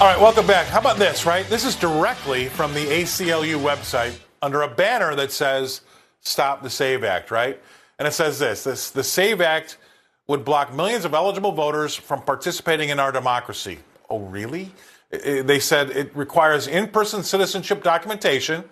All right, welcome back. How about this, right? This is directly from the ACLU website under a banner that says, Stop the SAVE Act, right? And it says this, the SAVE Act would block millions of eligible voters from participating in our democracy. Oh, really? They said it requires in-person citizenship documentation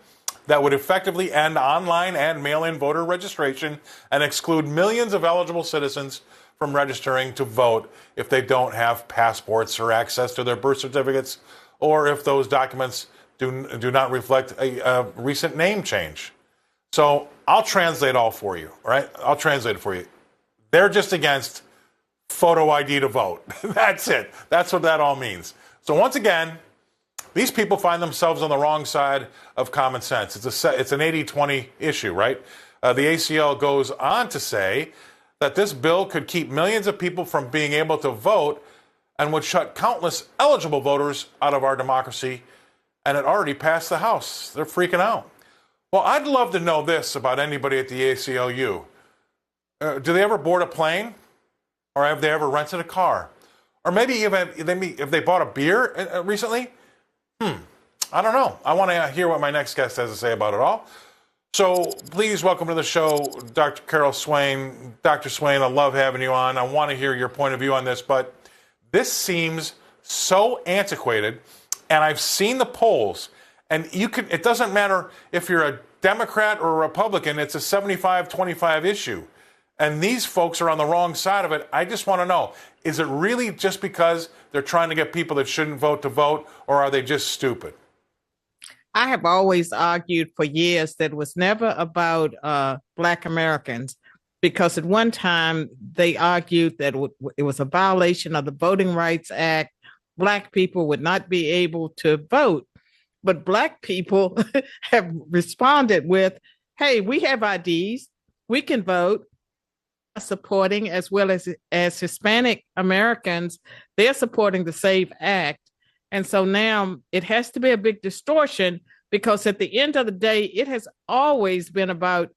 that would effectively end online and mail-in voter registration and exclude millions of eligible citizens from registering to vote if they don't have passports or access to their birth certificates, or if those documents do not reflect a recent name change. So I'll translate all for you, all right? I'll translate it for you. They're just against photo ID to vote. That's it. That's what that all means. So once again, these people find themselves on the wrong side of common sense. It's an 80-20 issue, right? The ACL goes on to say that this bill could keep millions of people from being able to vote and would shut countless eligible voters out of our democracy, and it already passed the House. They're freaking out. Well, I'd love to know this about anybody at the ACLU. Do they ever board a plane? Or have they ever rented a car? Or maybe even if they bought a beer recently? I don't know. I want to hear what my next guest has to say about it all. So please welcome to the show, Dr. Carol Swain. Dr. Swain, I love having you on. I want to hear your point of view on this, but this seems so antiquated, and I've seen the polls, and it doesn't matter if you're a Democrat or a Republican, it's a 75-25 issue. And these folks are on the wrong side of it. I just want to know, is it really just because they're trying to get people that shouldn't vote to vote, or are they just stupid? I have always argued for years that it was never about Black Americans, because at one time they argued that it was a violation of the Voting Rights Act. Black people would not be able to vote. But Black people have responded with, hey, we have IDs, we can vote. Supporting, as well as Hispanic Americans, they're supporting the SAVE Act. And so now it has to be a big distortion, because at the end of the day, it has always been about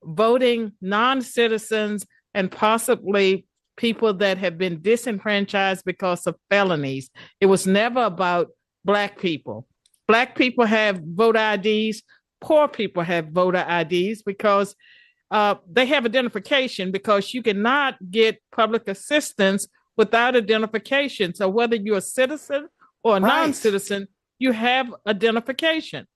voting non-citizens and possibly people that have been disenfranchised because of felonies. It was never about Black people. Black people have voter IDs. Poor people have voter IDs because they have identification, because you cannot get public assistance without identification. So whether you're a citizen or a non-citizen, you have identification.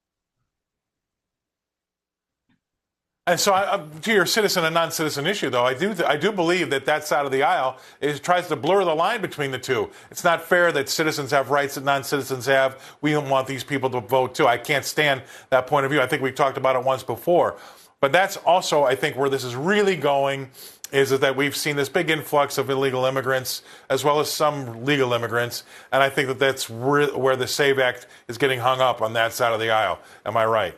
And so, to your citizen and non-citizen issue, though, I do believe that side of the aisle tries to blur the line between the two. It's not fair that citizens have rights that non-citizens have. We don't want these people to vote too. I can't stand that point of view. I think we talked about it once before. But that's also, I think, where this is really going, is that we've seen this big influx of illegal immigrants as well as some legal immigrants. And I think that's where the SAVE Act is getting hung up, on that side of the aisle. Am I right?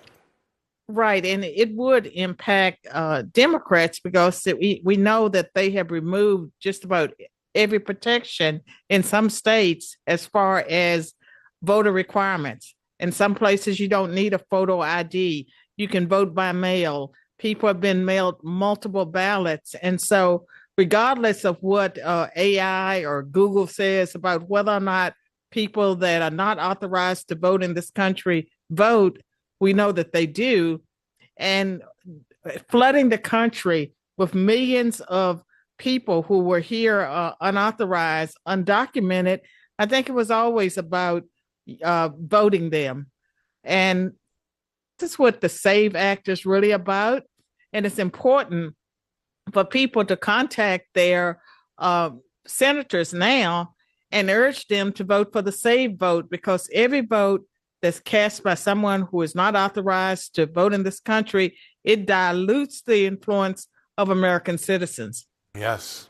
Right. And it would impact Democrats, because we know that they have removed just about every protection in some states as far as voter requirements. In some places, you don't need a photo ID. You can vote by mail. People have been mailed multiple ballots. And so regardless of what AI or Google says about whether or not people that are not authorized to vote in this country vote, we know that they do. And flooding the country with millions of people who were here unauthorized, undocumented, I think it was always about voting them. And this is what the SAVE Act is really about. And it's important for people to contact their senators now and urge them to vote for the SAVE vote, because every vote that's cast by someone who is not authorized to vote in this country, it dilutes the influence of American citizens. Yes.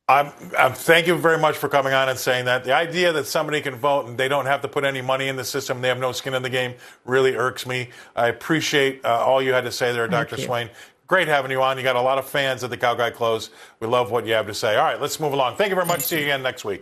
Thank you very much for coming on and saying that. The idea that somebody can vote and they don't have to put any money in the system, they have no skin in the game, really irks me. I appreciate all you had to say there, Dr. Swain. Great having you on. You got a lot of fans at the Cowguy Close. We love what you have to say. All right, let's move along. Thank you very much. See you again next week.